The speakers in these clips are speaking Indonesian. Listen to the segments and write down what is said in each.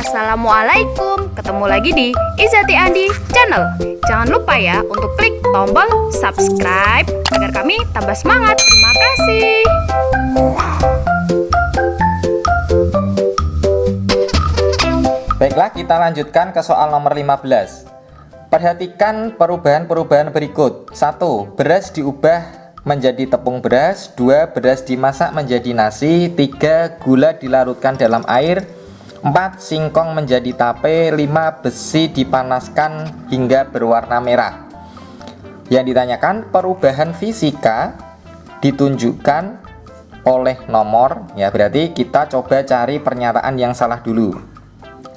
Assalamualaikum, ketemu lagi di Izati Andi Channel. Jangan lupa ya untuk klik tombol subscribe agar kami tambah semangat. Terima kasih. Baiklah, kita lanjutkan ke soal nomor 15. Perhatikan perubahan-perubahan berikut. 1. Beras diubah menjadi tepung beras. 2. Beras dimasak menjadi nasi. 3. Gula dilarutkan dalam air. 4. Singkong menjadi tape. 5. Besi dipanaskan hingga berwarna merah. Yang ditanyakan perubahan fisika ditunjukkan oleh nomor. Ya, berarti kita coba cari pernyataan yang salah dulu.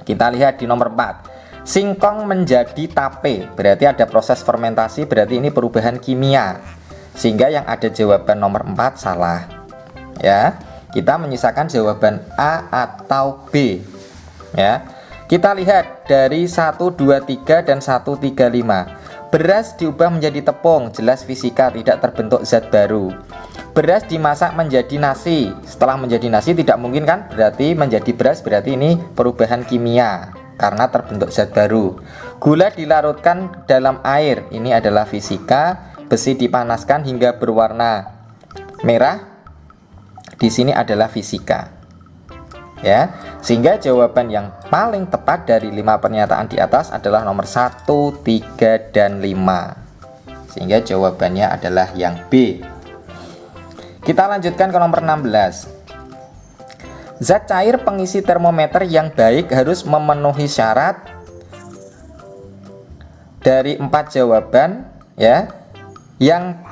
Kita lihat di nomor 4. Singkong menjadi tape, berarti ada proses fermentasi, berarti ini perubahan kimia. Sehingga yang ada jawaban nomor 4 salah. Ya, kita menyisakan jawaban A atau B. Ya, kita lihat dari 1, 2, 3 dan 1, 3, 5. Beras diubah menjadi tepung, jelas fisika, tidak terbentuk zat baru. Beras dimasak menjadi nasi, setelah menjadi nasi tidak mungkin kan, berarti menjadi beras, berarti ini perubahan kimia karena terbentuk zat baru. Gula dilarutkan dalam air, ini adalah fisika. Besi dipanaskan hingga berwarna merah, di sini adalah fisika. Ya, sehingga jawaban yang paling tepat dari 5 pernyataan di atas adalah nomor 1, 3, dan 5. Sehingga jawabannya adalah yang B. Kita lanjutkan ke nomor 16. Zat cair pengisi termometer yang baik harus memenuhi syarat dari 4 jawaban, ya. Yang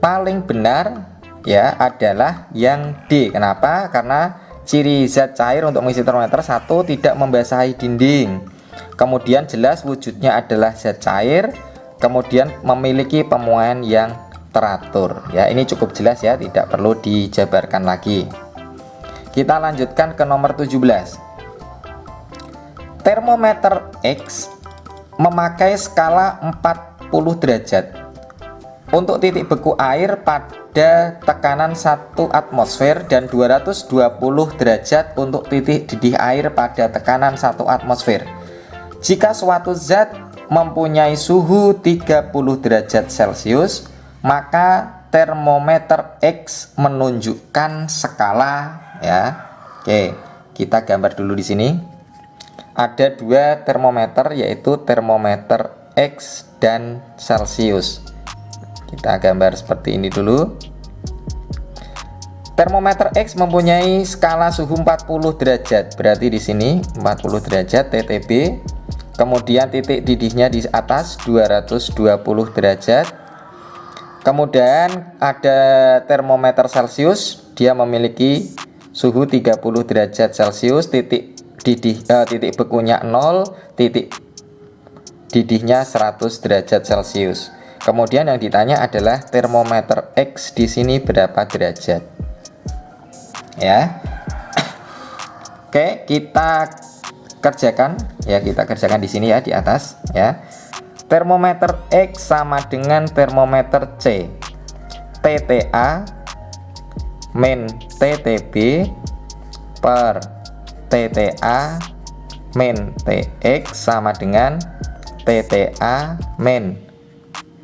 paling benar ya adalah yang D. Kenapa? Karena ciri zat cair untuk mengisi termometer: 1. Tidak membasahi dinding. Kemudian jelas wujudnya adalah zat cair. Kemudian memiliki pemuaian yang teratur. Ya, ini cukup jelas ya, tidak perlu dijabarkan lagi. Kita lanjutkan ke nomor 17. Termometer X memakai skala 40 derajat. Untuk titik beku air pada tekanan 1 atmosfer dan 220 derajat untuk titik didih air pada tekanan 1 atmosfer. Jika suatu zat mempunyai suhu 30 derajat Celcius, maka termometer X menunjukkan skala, ya. Oke, kita gambar dulu di sini. Ada 2 termometer, yaitu termometer X dan Celcius. Kita gambar seperti ini dulu. Termometer X mempunyai skala suhu 40 derajat. Berarti di sini 40 derajat TTB. Kemudian titik didihnya di atas 220 derajat. Kemudian ada termometer Celcius, dia memiliki suhu 30 derajat Celcius, titik bekunya 0, titik didihnya 100 derajat Celcius. Kemudian yang ditanya adalah termometer X di sini berapa derajat. Ya. Oke, kita kerjakan ya, kita kerjakan di sini ya, di atas ya. Termometer X sama dengan termometer C. TTA min TTB per TTA min TX sama dengan TTA min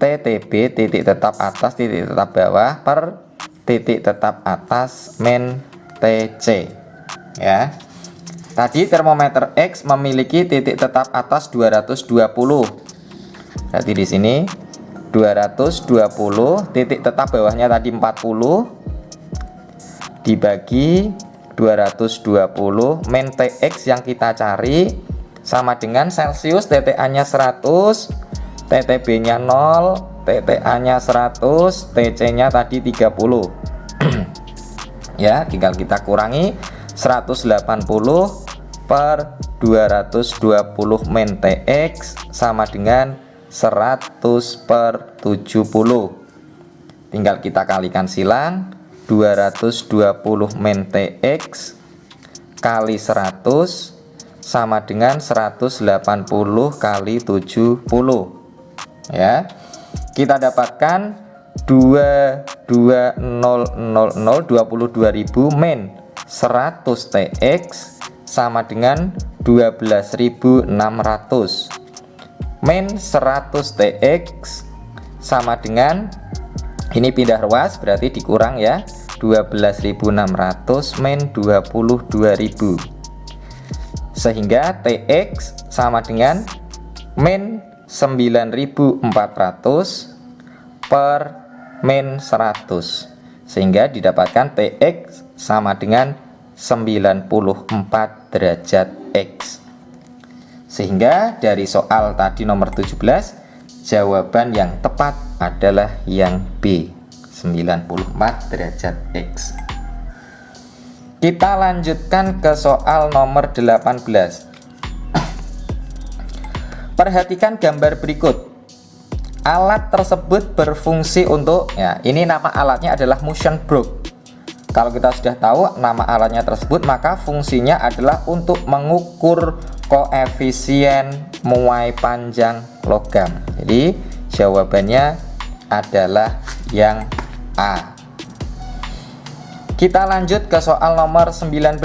TTB titik tetap atas titik tetap bawah per titik tetap atas min TC. Ya. Tadi termometer X memiliki titik tetap atas 220. Berarti di sini 220, titik tetap bawahnya tadi 40 dibagi 220 min TX yang kita cari sama dengan Celcius, TTA-nya 100, TTB-nya 0, TTA-nya 100, TC-nya tadi 30. Ya, tinggal kita kurangi 180 per 220 min TX sama dengan 100 per 70. Tinggal kita kalikan silang, 220 min TX kali 100 sama dengan 180 kali 70. Ya, kita dapatkan 22.000 min 100 TX sama dengan 12.600. Min 100 TX sama dengan, ini pindah ruas berarti dikurang ya, 12.600 min 22.000, sehingga TX sama dengan min 9.400 per min 100, sehingga didapatkan TX sama dengan 94 derajat X. Sehingga dari soal tadi nomor 17, jawaban yang tepat adalah yang B, 94 derajat X. Kita lanjutkan ke soal nomor 18. Perhatikan gambar berikut. Alat tersebut berfungsi untuk, ya, ini nama alatnya adalah motion block. Kalau kita sudah tahu nama alatnya tersebut, maka fungsinya adalah untuk mengukur koefisien muai panjang logam. Jadi jawabannya adalah yang A. Kita lanjut ke soal nomor 19.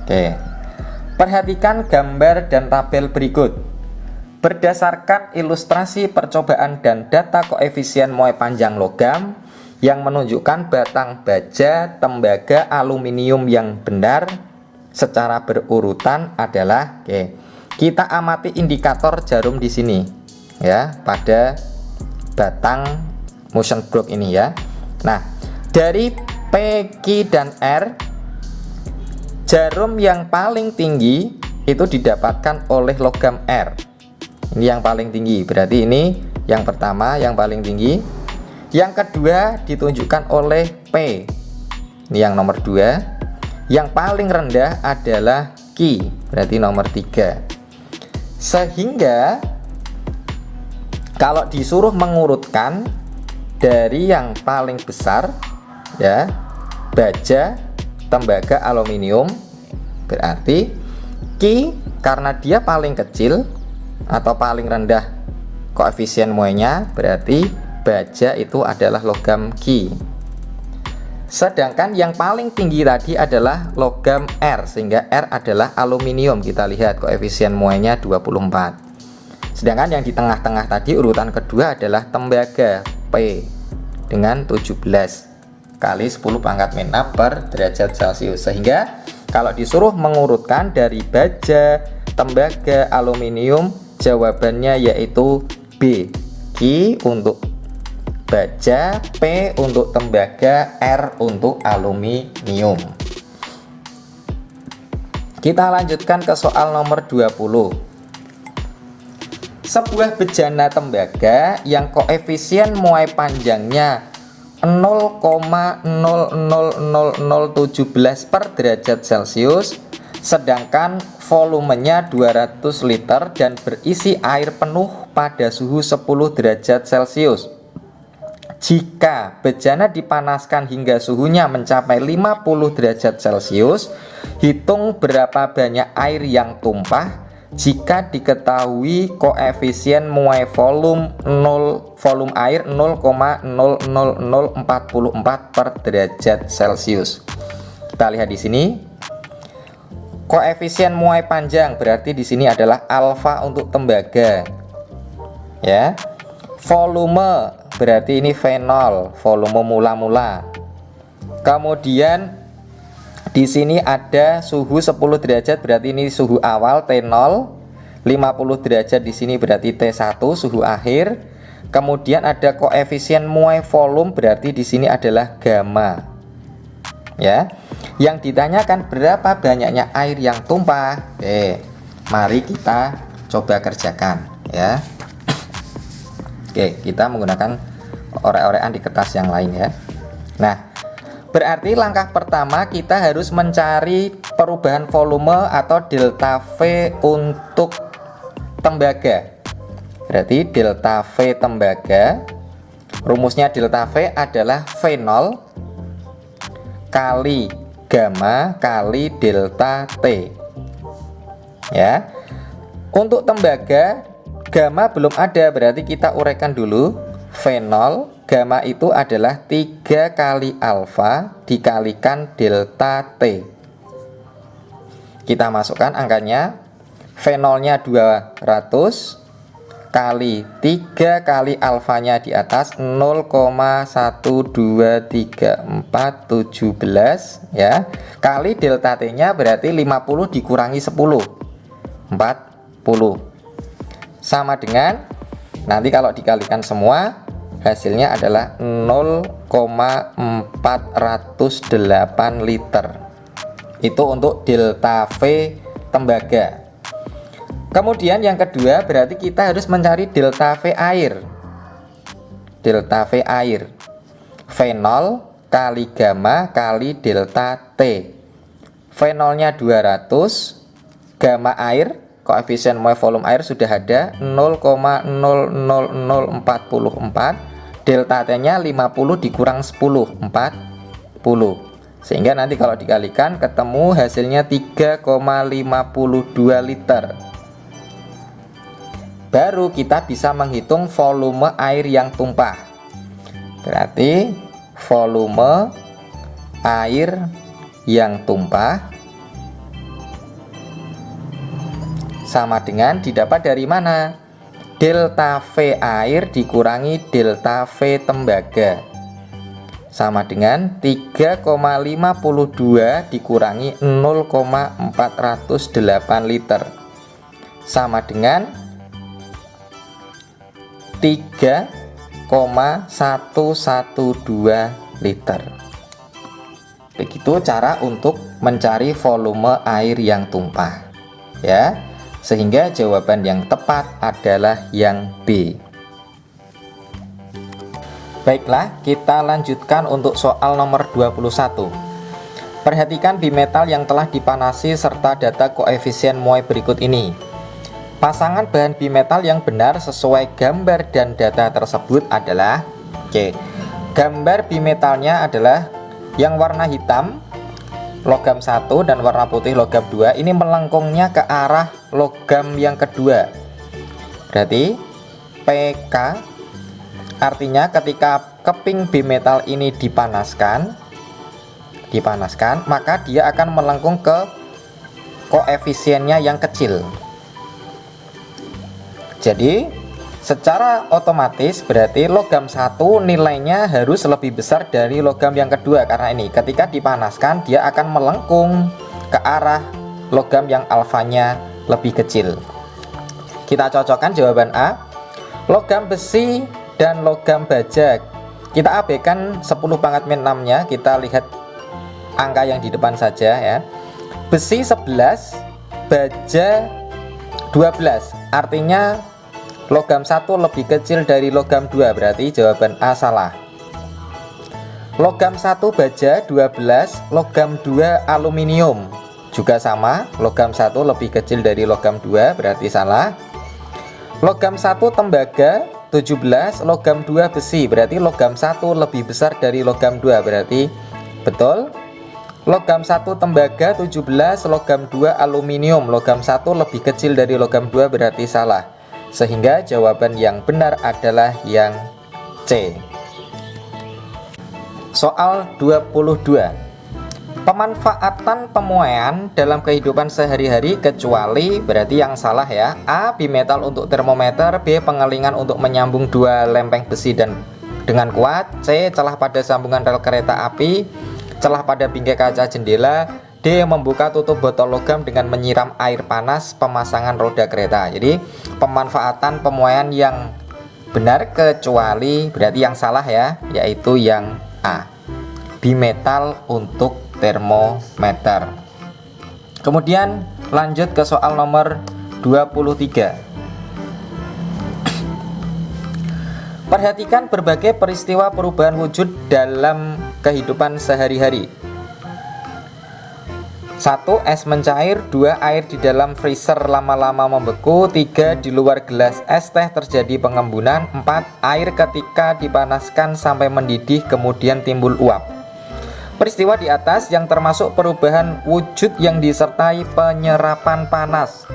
Oke. Perhatikan gambar dan tabel berikut. Berdasarkan ilustrasi percobaan dan data koefisien muai panjang logam yang menunjukkan batang baja tembaga aluminium yang benar secara berurutan adalah, oke, kita amati indikator jarum di sini ya, pada batang motion block ini ya. Nah, dari P, Q, dan R, jarum yang paling tinggi itu didapatkan oleh logam R. Ini yang paling tinggi, berarti ini yang pertama yang paling tinggi. Yang kedua ditunjukkan oleh P, ini yang nomor 2. Yang paling rendah adalah Q, berarti nomor 3. Sehingga kalau disuruh mengurutkan dari yang paling besar ya, baja tembaga aluminium, berarti Q karena dia paling kecil atau paling rendah koefisien muainya, berarti baja itu adalah logam Q. Sedangkan yang paling tinggi tadi adalah logam R, sehingga R adalah aluminium. Kita lihat koefisien muainya 24. Sedangkan yang di tengah-tengah tadi urutan kedua adalah tembaga P dengan 17 kali 10 pangkat min 6 per derajat Celcius. Sehingga kalau disuruh mengurutkan dari baja, tembaga, aluminium, jawabannya yaitu B, Q untuk baja, P untuk tembaga, R untuk aluminium. Kita lanjutkan ke soal nomor 20. Sebuah bejana tembaga yang koefisien muai panjangnya 0,000017 per derajat Celcius, sedangkan volumenya 200 liter dan berisi air penuh pada suhu 10 derajat Celcius. Jika bejana dipanaskan hingga suhunya mencapai 50 derajat Celcius, hitung berapa banyak air yang tumpah jika diketahui koefisien muai volume air 0,00044 per derajat Celcius. Kita lihat di sini. Koefisien muai panjang berarti di sini adalah alfa untuk tembaga. Ya. Volume berarti ini V0, volume mula-mula. Kemudian di sini ada suhu 10 derajat, berarti ini suhu awal T0. 50 derajat di sini berarti T1, suhu akhir. Kemudian ada koefisien muai volume, berarti di sini adalah gamma. Ya. Yang ditanyakan berapa banyaknya air yang tumpah. Oke, mari kita coba kerjakan ya. Oke, kita menggunakan orek-orekan di kertas yang lain ya. Nah, berarti langkah pertama kita harus mencari perubahan volume atau delta V untuk tembaga. Berarti delta V tembaga, rumusnya delta V adalah V0 kali gamma kali delta T. Ya. Untuk tembaga gamma belum ada, berarti kita uraikan dulu V0 gamma itu adalah 3 kali alfa dikalikan delta T. Kita masukkan angkanya. V0-nya 200 kali 3 kali alfanya di atas 0,12347 ya. Kali delta T-nya berarti 50 dikurangi 10. 40. Sama dengan nanti kalau dikalikan semua hasilnya adalah 0,408 liter. Itu untuk delta V tembaga. Kemudian yang kedua berarti kita harus mencari delta V air. Delta V air. V0 kali gamma kali delta T. V0-nya 200, gamma air, koefisien mole volume air sudah ada 0,00044, delta T-nya 50 dikurang 10, 40. Sehingga nanti kalau dikalikan ketemu hasilnya 3,52 liter. Baru kita bisa menghitung volume air yang tumpah. Berarti volume air yang tumpah sama dengan didapat dari mana? Delta V air dikurangi delta V tembaga sama dengan 3,52 dikurangi 0,408 liter sama dengan 3,112 liter. Begitu cara untuk mencari volume air yang tumpah ya. Sehingga jawaban yang tepat adalah yang B. Baiklah, kita lanjutkan untuk soal nomor 21. Perhatikan bimetal yang telah dipanasi serta data koefisien Moe berikut ini. Pasangan bahan bimetal yang benar sesuai gambar dan data tersebut adalah gambar bimetalnya adalah yang warna hitam logam 1 dan warna putih logam 2. Ini melengkungnya ke arah logam yang kedua. Berarti PK artinya ketika keping bimetal ini dipanaskan, maka dia akan melengkung ke koefisiennya yang kecil. Jadi secara otomatis berarti logam 1 nilainya harus lebih besar dari logam yang kedua, karena ini ketika dipanaskan dia akan melengkung ke arah logam yang alfanya lebih kecil. Kita cocokkan jawaban A. Logam besi dan logam baja kita abaikan 10 pangkat min 6 nya, kita lihat angka yang di depan saja ya. Besi 11, baja 12, artinya logam 1 lebih kecil dari logam 2, berarti jawaban A salah. Logam 1 baja 12, logam 2 aluminium juga sama, logam 1 lebih kecil dari logam 2, berarti salah. Logam 1 tembaga 17, logam 2 besi, berarti logam 1 lebih besar dari logam 2, berarti betul. Logam 1 tembaga 17, logam 2 aluminium, logam 1 lebih kecil dari logam 2, berarti salah. Sehingga jawaban yang benar adalah yang C. Soal 22. Pemanfaatan pemuaian dalam kehidupan sehari-hari kecuali, berarti yang salah ya. A. Bimetal untuk termometer, B. Pengelingan untuk menyambung dua lempeng besi dan dengan kuat, C. Celah pada sambungan rel kereta api, celah pada bingkai kaca jendela, D. Membuka tutup botol logam dengan menyiram air panas pemasangan roda kereta. Jadi pemanfaatan pemuaian yang benar kecuali, berarti yang salah ya, yaitu yang A. Bimetal untuk termometer. Kemudian lanjut ke soal nomor 23. Perhatikan berbagai peristiwa perubahan wujud dalam kehidupan sehari-hari. 1. Es mencair. 2. Air di dalam freezer lama-lama membeku. 3. Di luar gelas es teh terjadi pengembunan. 4. Air ketika dipanaskan sampai mendidih kemudian timbul uap. Peristiwa di atas yang termasuk perubahan wujud yang disertai penyerapan panas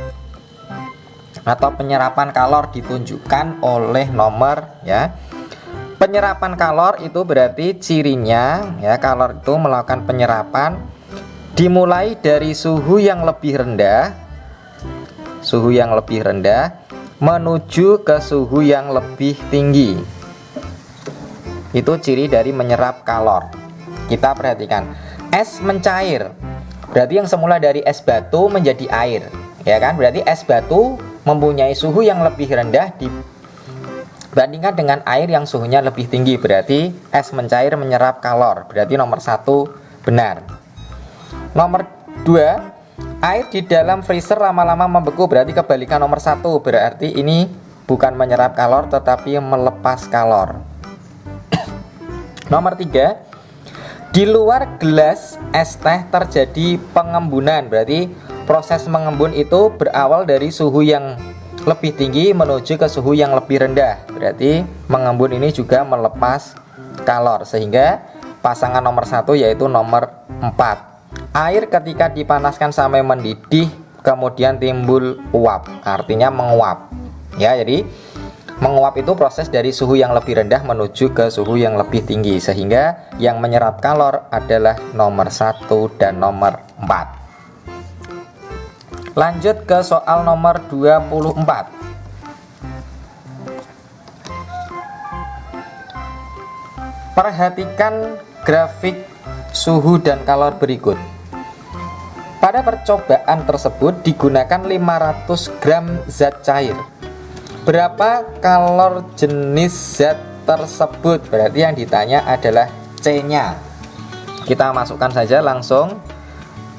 atau penyerapan kalor ditunjukkan oleh nomor ya. Penyerapan kalor itu berarti cirinya ya, kalor itu melakukan penyerapan dimulai dari suhu yang lebih rendah, menuju ke suhu yang lebih tinggi. Itu ciri dari menyerap kalor. Kita perhatikan, es mencair berarti yang semula dari es batu menjadi air, ya kan? Berarti es batu mempunyai suhu yang lebih rendah dibandingkan dengan air yang suhunya lebih tinggi. Berarti es mencair menyerap kalor. Berarti nomor 1 benar. Nomor 2, air di dalam freezer lama-lama membeku. Berarti kebalikan nomor 1. Berarti ini bukan menyerap kalor tetapi melepas kalor. Nomor 3, di luar gelas es teh terjadi pengembunan. Berarti proses mengembun itu berawal dari suhu yang lebih tinggi menuju ke suhu yang lebih rendah. Berarti mengembun ini juga melepas kalor. Sehingga pasangan nomor 1 yaitu nomor 4. Air ketika dipanaskan sampai mendidih kemudian timbul uap, artinya menguap. Ya, jadi menguap itu proses dari suhu yang lebih rendah menuju ke suhu yang lebih tinggi. Sehingga yang menyerap kalor adalah nomor 1 dan nomor 4. Lanjut ke soal nomor 24. Perhatikan grafik suhu dan kalor berikut. Pada percobaan tersebut digunakan 500 gram zat cair. Berapa kalor jenis zat tersebut? Berarti yang ditanya adalah C-nya. Kita masukkan saja langsung.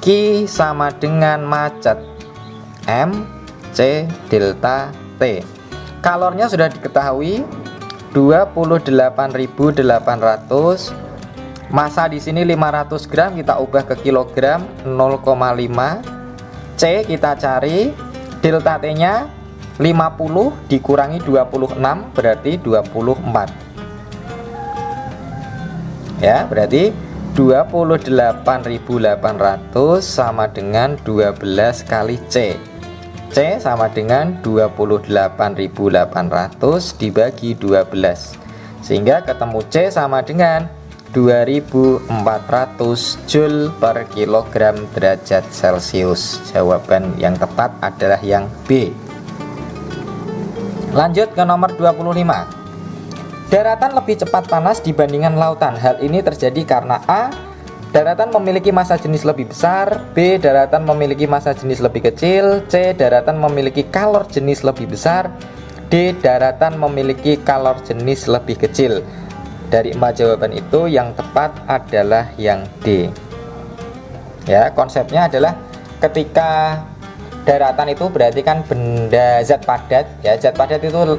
Q sama dengan macet M C delta T. Kalornya sudah diketahui 28.800. Massa di sini 500 gram, kita ubah ke kilogram 0,5. C kita cari, delta T-nya 50 dikurangi 26 berarti 24. Ya, berarti 28.800 sama dengan 12 kali C. C sama dengan 28.800 dibagi 12. Sehingga ketemu C sama dengan 2400 Joule per kilogram derajat Celcius. Jawaban yang tepat adalah yang B. Lanjut ke nomor 25. Daratan lebih cepat panas dibandingkan lautan. Hal ini terjadi karena A, daratan memiliki massa jenis lebih besar, B, daratan memiliki massa jenis lebih kecil, C, daratan memiliki kalor jenis lebih besar, D, daratan memiliki kalor jenis lebih kecil. Dari 4 jawaban itu yang tepat adalah yang D. Ya, konsepnya adalah ketika daratan itu berarti kan benda zat padat, ya, zat padat itu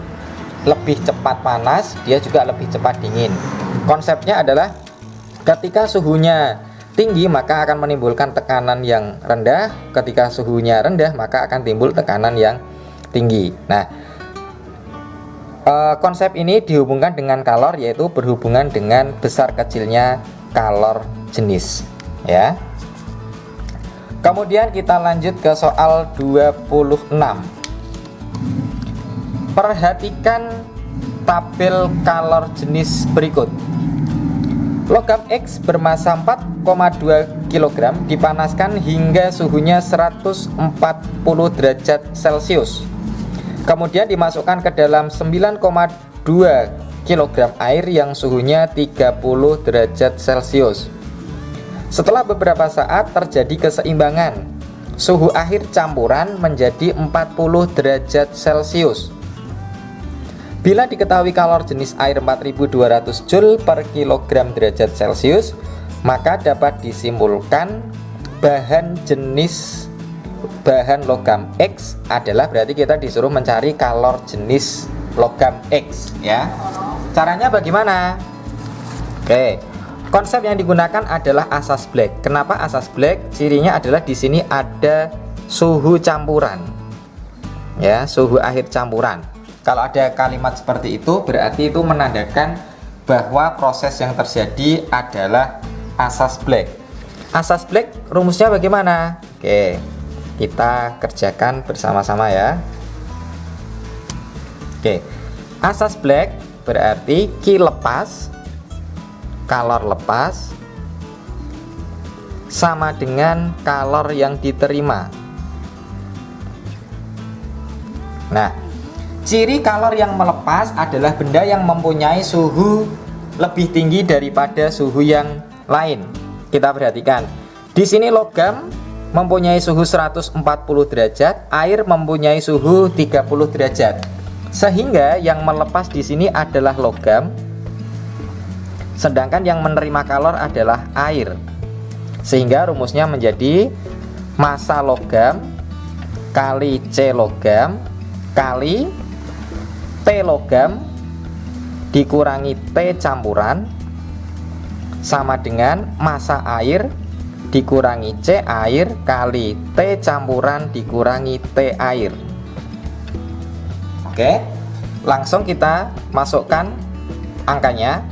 lebih cepat panas, dia juga lebih cepat dingin. Konsepnya adalah ketika suhunya tinggi maka akan menimbulkan tekanan yang rendah, ketika suhunya rendah maka akan timbul tekanan yang tinggi. Nah, konsep ini dihubungkan dengan kalor, yaitu berhubungan dengan besar kecilnya kalor jenis, ya. Kemudian kita lanjut ke soal 26. Perhatikan tabel kalor jenis berikut. Logam X bermassa 4,2 kg dipanaskan hingga suhunya 140 derajat Celcius. Kemudian dimasukkan ke dalam 9,2 kg air yang suhunya 30 derajat Celcius. Setelah beberapa saat terjadi keseimbangan. Suhu akhir campuran menjadi 40 derajat Celcius. Bila diketahui kalor jenis air 4200 Joule per kilogram derajat Celcius, maka dapat disimpulkan bahan logam X adalah, berarti kita disuruh mencari kalor jenis logam X, ya. Caranya bagaimana? Oke. Konsep yang digunakan adalah asas Black. Kenapa asas Black? Cirinya adalah di sini ada suhu campuran. Ya, suhu akhir campuran. Kalau ada kalimat seperti itu berarti itu menandakan bahwa proses yang terjadi adalah asas Black. Asas Black rumusnya bagaimana? Oke, kita kerjakan bersama-sama ya. Oke. Asas Black berarti Q lepas, kalor lepas, sama dengan kalor yang diterima. Nah, ciri kalor yang melepas adalah benda yang mempunyai suhu lebih tinggi daripada suhu yang lain. Kita perhatikan. Di sini logam mempunyai suhu 140 derajat, air mempunyai suhu 30 derajat. Sehingga yang melepas di sini adalah logam, sedangkan yang menerima kalor adalah air. Sehingga rumusnya menjadi massa logam kali C logam kali T logam dikurangi T campuran sama dengan massa air dikurangi C air kali T campuran dikurangi T air. Oke, langsung kita masukkan angkanya.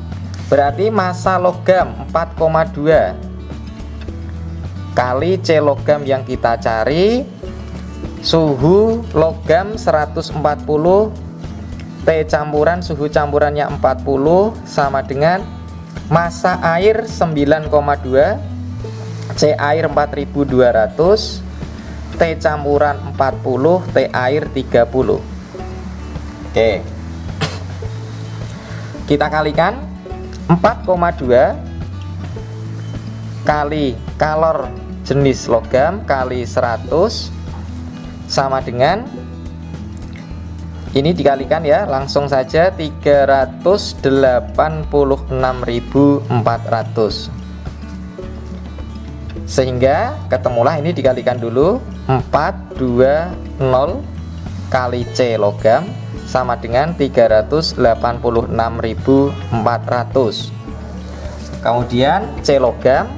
Berarti massa logam 4,2 kali C logam yang kita cari, suhu logam 140, T campuran suhu campurannya 40 sama dengan massa air 9,2, C air 4200, T campuran 40, T air 30. Oke, kita kalikan 4,2 kali kalor jenis logam kali 100 sama dengan, ini dikalikan ya, langsung saja 386.400, sehingga ketemulah ini dikalikan dulu 420 kali C logam sama dengan 386.400. Kemudian C logam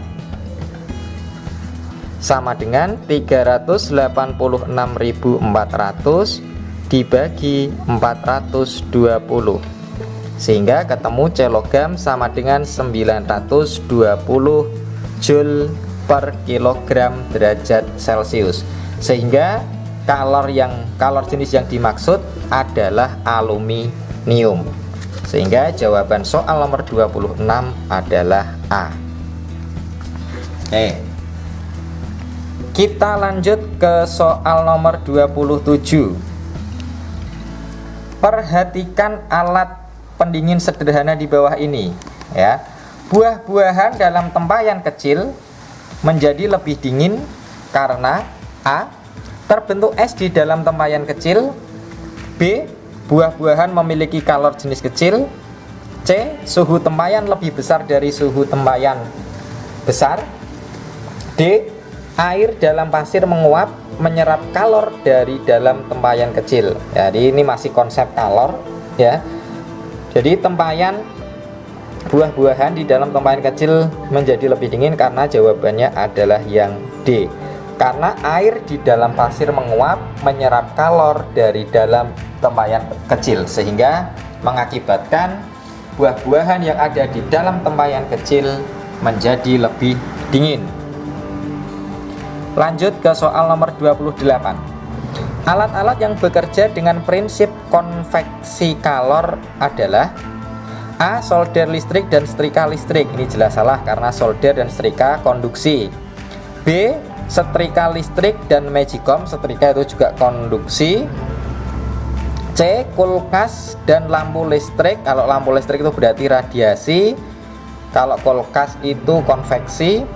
sama dengan 386.400 dibagi 420, sehingga ketemu C logam sama dengan 920 Joule per kilogram derajat Celcius. Sehingga kalor jenis yang dimaksud adalah aluminium. Sehingga jawaban soal nomor 26 adalah A. Kita lanjut ke soal nomor 27. Perhatikan alat pendingin sederhana di bawah ini ya. Buah-buahan dalam tempayan kecil menjadi lebih dingin karena A. terbentuk es di dalam tempayan kecil, B. buah-buahan memiliki kalor jenis kecil, C. suhu tempayan lebih besar dari suhu tempayan besar, D. air dalam pasir menguap menyerap kalor dari dalam tempayan kecil. Jadi ini masih konsep kalor ya. Jadi tempayan buah-buahan di dalam tempayan kecil menjadi lebih dingin karena jawabannya adalah yang D. Karena air di dalam pasir menguap menyerap kalor dari dalam tempayan kecil, sehingga mengakibatkan buah-buahan yang ada di dalam tempayan kecil menjadi lebih dingin. Lanjut ke soal nomor 28. Alat-alat yang bekerja dengan prinsip konveksi kalor adalah A. solder listrik dan setrika listrik. Ini jelas salah karena solder dan setrika konduksi. B. setrika listrik dan magicom. Setrika itu juga konduksi. C. kulkas dan lampu listrik. Kalau lampu listrik itu berarti radiasi, kalau kulkas itu konveksi.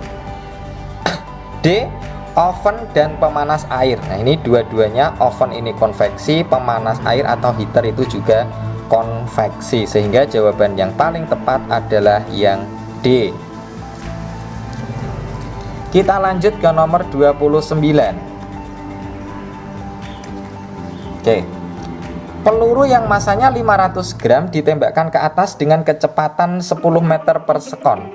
D. oven dan pemanas air. Nah ini dua-duanya, oven ini konveksi, pemanas air atau heater itu juga konveksi, sehingga jawaban yang paling tepat adalah yang D. Kita lanjut ke nomor 29. Oke. Peluru yang masanya 500 gram ditembakkan ke atas dengan kecepatan 10 meter per sekon.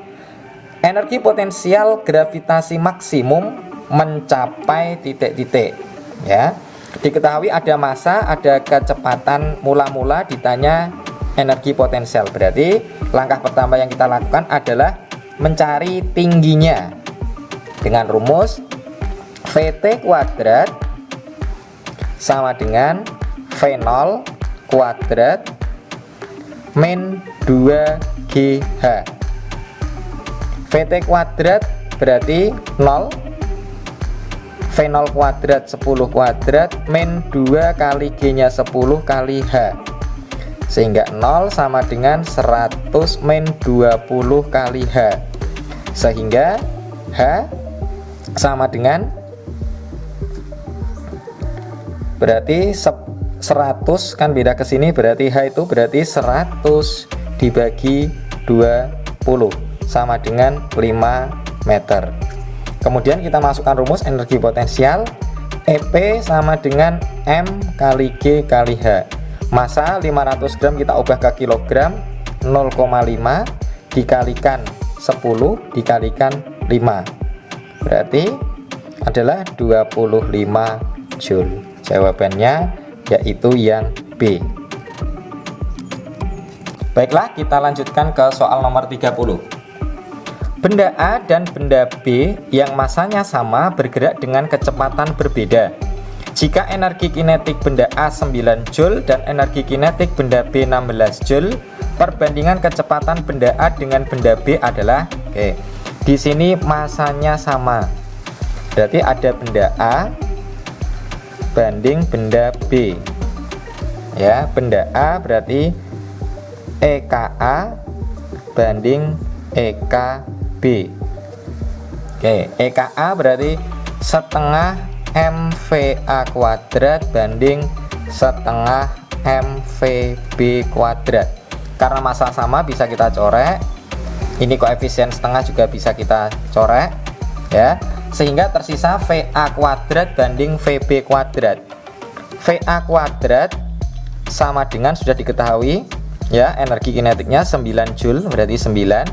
Energi potensial gravitasi maksimum mencapai titik-titik ya. Diketahui ada massa, ada kecepatan, mula-mula ditanya energi potensial. Berarti langkah pertama yang kita lakukan adalah mencari tingginya dengan rumus VT kuadrat sama dengan V0 kuadrat min 2GH. VT kuadrat berarti 0, V0 kuadrat 10 kuadrat min 2 kali G nya 10 kali H, sehingga 0 sama dengan 100 min 20 kali H, sehingga H sama dengan berarti 100 kan beda ke sini, berarti H itu berarti 100 dibagi 20 sama dengan 5 meter. Kemudian kita masukkan rumus energi potensial. EP sama dengan M kali G kali H. Massa 500 gram kita ubah ke kilogram, 0,5 dikalikan 10 dikalikan 5 berarti adalah 25 Joule. Jawabannya yaitu yang B. Baiklah, kita lanjutkan ke soal nomor 30. Benda A dan benda B yang masanya sama bergerak dengan kecepatan berbeda. Jika energi kinetik benda A 9 Joule dan energi kinetik benda B 16 Joule, perbandingan kecepatan benda A dengan benda B adalah di sini masanya sama. Berarti ada benda A banding benda B. Ya, benda A berarti EKA banding EKB. EKA berarti setengah MVA kuadrat banding setengah MVB kuadrat. Karena massa sama bisa kita coret. Ini koefisien setengah juga bisa kita coret, ya. Sehingga tersisa VA kuadrat banding VB kuadrat. VA kuadrat sama dengan sudah diketahui, ya, energi kinetiknya 9 Joule berarti 9,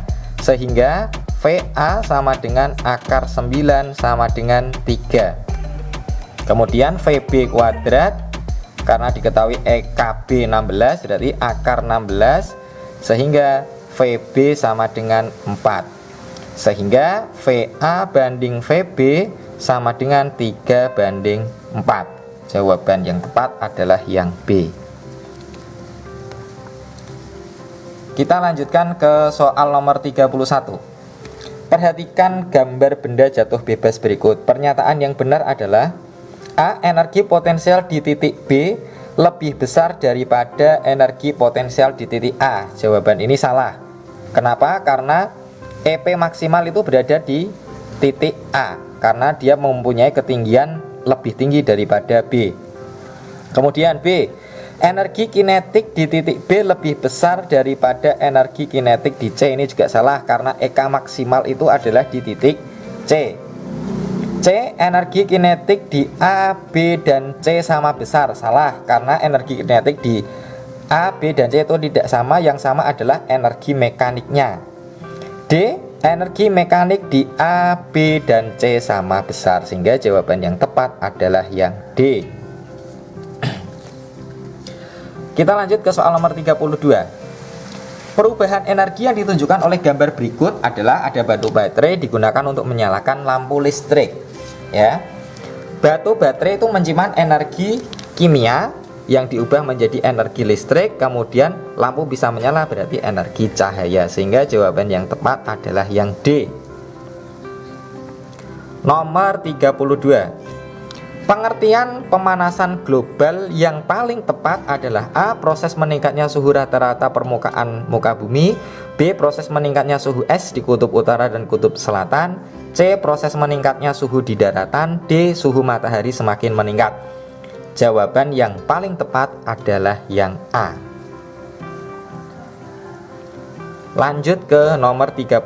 sehingga VA sama dengan akar 9 sama dengan 3. Kemudian VB kuadrat karena diketahui EKB 16 berarti akar 16, sehingga VB sama dengan 4, sehingga VA banding VB sama dengan 3 banding 4. Jawaban yang tepat adalah yang B. Kita lanjutkan ke soal nomor 31. Perhatikan gambar benda jatuh bebas berikut. Pernyataan yang benar adalah A. Energi potensial di titik B lebih besar daripada energi potensial di titik A. Jawaban ini salah. Kenapa? Karena EP maksimal itu berada di titik A, karena dia mempunyai ketinggian lebih tinggi daripada B. Kemudian B. Energi kinetik di titik B lebih besar daripada energi kinetik di C. Ini juga salah karena EK maksimal itu adalah di titik C. C. Energi kinetik di A, B, dan C sama besar. Salah karena energi kinetik di A, B, dan C itu tidak sama. Yang sama adalah energi mekaniknya. D. Energi mekanik di A, B, dan C sama besar. Sehingga jawaban yang tepat adalah yang D. Kita lanjut ke soal nomor 32. Perubahan energi yang ditunjukkan oleh gambar berikut adalah ada batu baterai digunakan untuk menyalakan lampu listrik. Ya, batu baterai itu menyimpan energi kimia yang diubah menjadi energi listrik, kemudian lampu bisa menyala berarti energi cahaya, sehingga jawaban yang tepat adalah yang D. Nomor 32. Pengertian pemanasan global yang paling tepat adalah A. Proses meningkatnya suhu rata-rata permukaan muka bumi. B. Proses meningkatnya suhu es di kutub utara dan kutub selatan. C. Proses meningkatnya suhu di daratan. D. Suhu matahari semakin meningkat. Jawaban yang paling tepat adalah yang A. Lanjut ke nomor 34.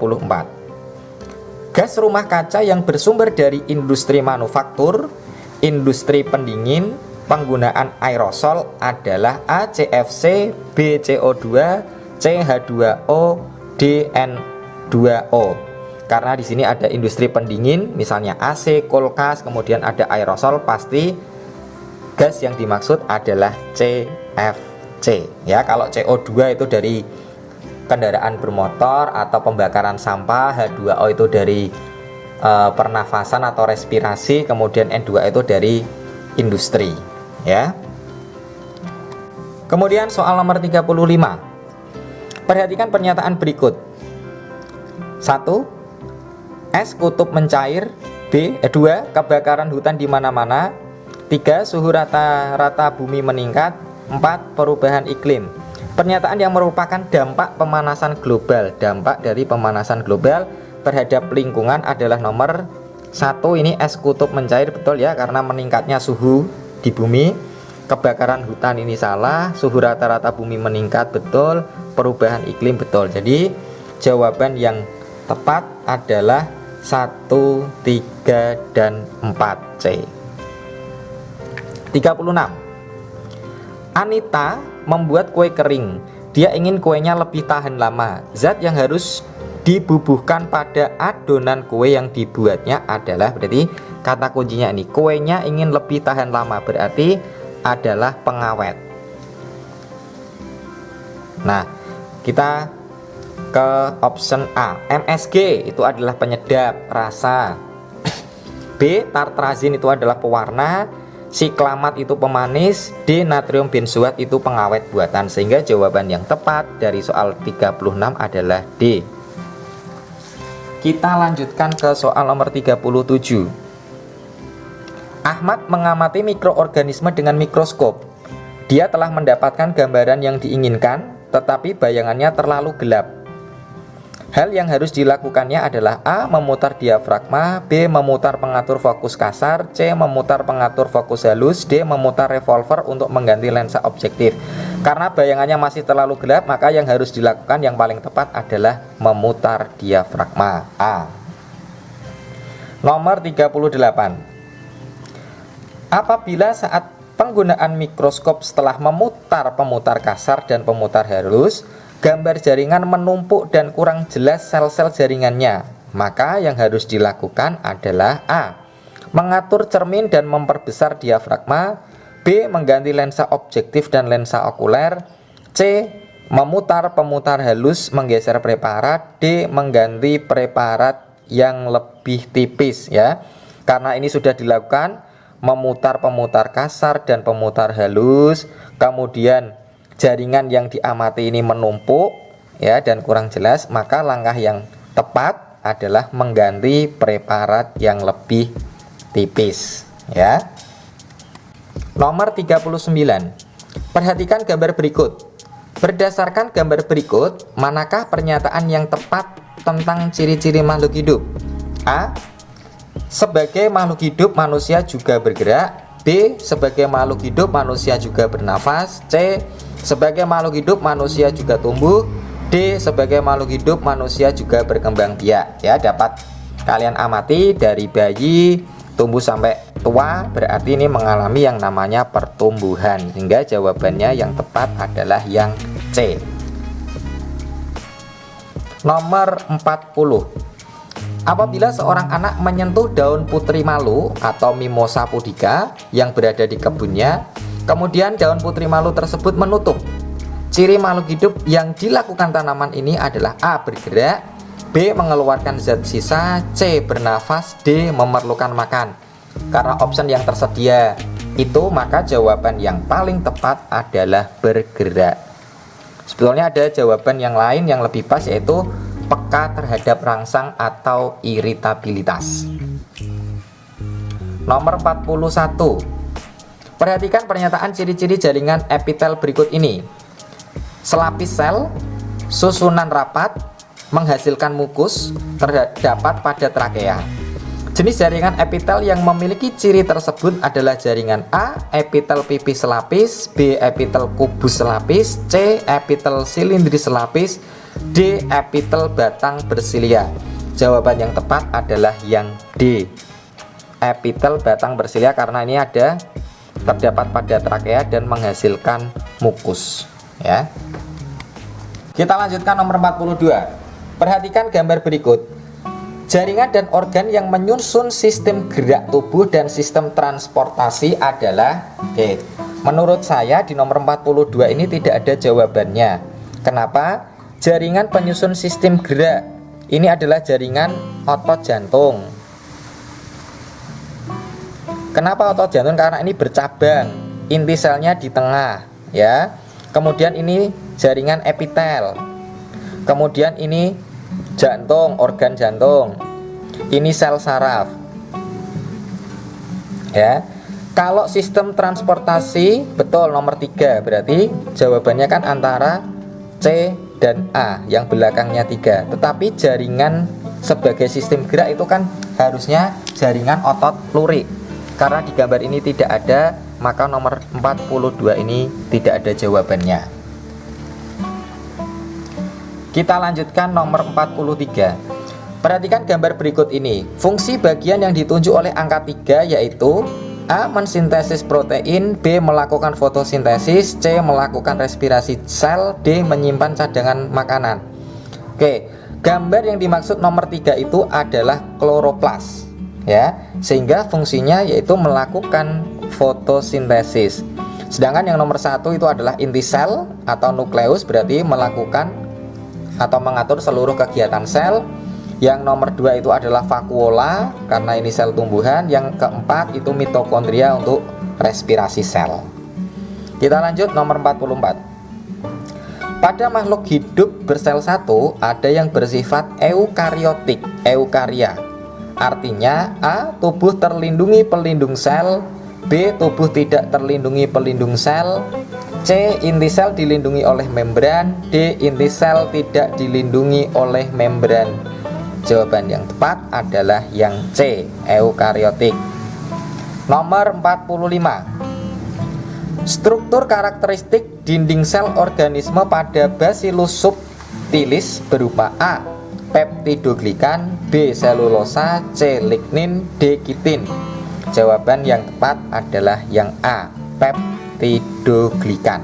Gas rumah kaca yang bersumber dari industri manufaktur, industri pendingin, penggunaan aerosol adalah A. CFC, B. CO2, C. H2O, D. N2O. Karena di sini ada industri pendingin, misalnya AC, kulkas, kemudian ada aerosol, pasti gas yang dimaksud adalah CFC. Ya, kalau CO2 itu dari kendaraan bermotor atau pembakaran sampah, H2O itu dari pernafasan atau respirasi, kemudian N2 itu dari industri, ya. Kemudian soal nomor 35. Perhatikan pernyataan berikut. 1. Es kutub mencair. 2. Kebakaran hutan di mana-mana. 3. Suhu rata-rata bumi meningkat. 4. Perubahan iklim. Pernyataan yang merupakan dampak pemanasan global. Dampak dari pemanasan global terhadap lingkungan adalah nomor 1. Ini es kutub mencair, betul ya, karena meningkatnya suhu di bumi. Kebakaran hutan ini salah. Suhu rata-rata bumi meningkat, betul. Perubahan iklim, betul. Jadi jawaban yang tepat adalah 1, 3, dan 4 C. 36. Anita membuat kue kering. Dia ingin kuenya lebih tahan lama. Zat yang harus dibubuhkan pada adonan kue yang dibuatnya adalah, berarti kata kuncinya ini, kuenya ingin lebih tahan lama, berarti adalah pengawet. Nah, kita ke option A. MSG itu adalah penyedap rasa. B. Tartrazin itu adalah pewarna. Siklamat itu pemanis. D. Natrium benzoat itu pengawet buatan. Sehingga jawaban yang tepat dari soal 36 adalah D. Kita lanjutkan ke soal nomor 37. Ahmad mengamati mikroorganisme dengan mikroskop. Dia telah mendapatkan gambaran yang diinginkan, tetapi bayangannya terlalu gelap. Hal yang harus dilakukannya adalah A. Memutar diafragma. B. Memutar pengatur fokus kasar. C. Memutar pengatur fokus halus. D. Memutar revolver untuk mengganti lensa objektif. Karena bayangannya masih terlalu gelap, maka yang harus dilakukan yang paling tepat adalah memutar diafragma. A. Nomor 38. Apabila saat penggunaan mikroskop setelah memutar pemutar kasar dan pemutar halus, gambar jaringan menumpuk dan kurang jelas sel-sel jaringannya, maka yang harus dilakukan adalah A. Mengatur cermin dan memperbesar diafragma. B. Mengganti lensa objektif dan lensa okuler. C. Memutar pemutar halus, menggeser preparat. D. Mengganti preparat yang lebih tipis, ya. Karena ini sudah dilakukan, memutar pemutar kasar dan pemutar halus, kemudian jaringan yang diamati ini menumpuk, ya, dan kurang jelas, maka langkah yang tepat adalah mengganti preparat yang lebih tipis, ya. Nomor 39. Perhatikan gambar berikut. Berdasarkan gambar berikut, manakah pernyataan yang tepat tentang ciri-ciri makhluk hidup? A. Sebagai makhluk hidup manusia juga bergerak. B. Sebagai makhluk hidup manusia juga bernafas. C. Sebagai makhluk hidup manusia juga tumbuh. D. Sebagai makhluk hidup manusia juga berkembang biak. Ya, dapat kalian amati dari bayi tumbuh sampai tua, berarti ini mengalami yang namanya pertumbuhan. Sehingga jawabannya yang tepat adalah yang C. Nomor 40. Apabila seorang anak menyentuh daun putri malu atau Mimosa pudica yang berada di kebunnya, kemudian daun putri malu tersebut menutup. Ciri makhluk hidup yang dilakukan tanaman ini adalah A. Bergerak. B. Mengeluarkan zat sisa. C. Bernafas. D. Memerlukan makan. Karena option yang tersedia itu, maka jawaban yang paling tepat adalah bergerak. Sebetulnya ada jawaban yang lain yang lebih pas, yaitu peka terhadap rangsang atau iritabilitas. Nomor 41. Perhatikan pernyataan ciri-ciri jaringan epitel berikut ini. Selapis sel, susunan rapat, menghasilkan mukus, terdapat pada trakea. Jenis jaringan epitel yang memiliki ciri tersebut adalah jaringan A. Epitel pipih selapis. B. Epitel kubus selapis. C. Epitel silindris selapis. D. Epitel batang bersilia. Jawaban yang tepat adalah yang D. Epitel batang bersilia, karena ini ada terdapat pada trakea dan menghasilkan mukus, ya. Kita lanjutkan nomor 42. Perhatikan gambar berikut. Jaringan dan organ yang menyusun sistem gerak tubuh dan sistem transportasi adalah menurut saya di nomor 42 ini tidak ada jawabannya. Kenapa? Jaringan penyusun sistem gerak ini adalah jaringan otot jantung. Kenapa otot jantung? Karena ini bercabang, inti selnya di tengah, ya. Kemudian ini jaringan epitel. Kemudian ini jantung, organ jantung. Ini sel saraf. Ya. Kalau sistem transportasi, betul nomor 3. Berarti jawabannya kan antara C dan A, yang belakangnya 3. Tetapi jaringan sebagai sistem gerak itu kan harusnya jaringan otot lurik. Karena di gambar ini tidak ada, maka nomor 42 ini tidak ada jawabannya. Kita lanjutkan nomor 43. Perhatikan gambar berikut ini. Fungsi bagian yang ditunjuk oleh angka 3 yaitu A. Mensintesis protein, B. Melakukan fotosintesis, C. Melakukan respirasi sel, D. Menyimpan cadangan makanan. Oke, gambar yang dimaksud nomor 3 itu adalah kloroplas, ya, sehingga fungsinya yaitu melakukan fotosintesis. Sedangkan yang nomor 1 itu adalah inti sel atau nukleus, berarti melakukan atau mengatur seluruh kegiatan sel. Yang nomor 2 itu adalah vakuola, karena ini sel tumbuhan. Yang keempat itu mitokondria untuk respirasi sel. Kita lanjut nomor 44. Pada makhluk hidup bersel satu ada yang bersifat eukariotik, eukaria. Artinya A. Tubuh terlindungi pelindung sel, B. Tubuh tidak terlindungi pelindung sel, C. Inti sel dilindungi oleh membran, D. Inti sel tidak dilindungi oleh membran. Jawaban yang tepat adalah yang C, eukariotik. Nomor 45. Struktur karakteristik dinding sel organisme pada Bacillus subtilis berupa A. Peptidoglikan, B. Selulosa, C. Lignin, D. kitin. Jawaban yang tepat adalah yang A, peptidoglikan.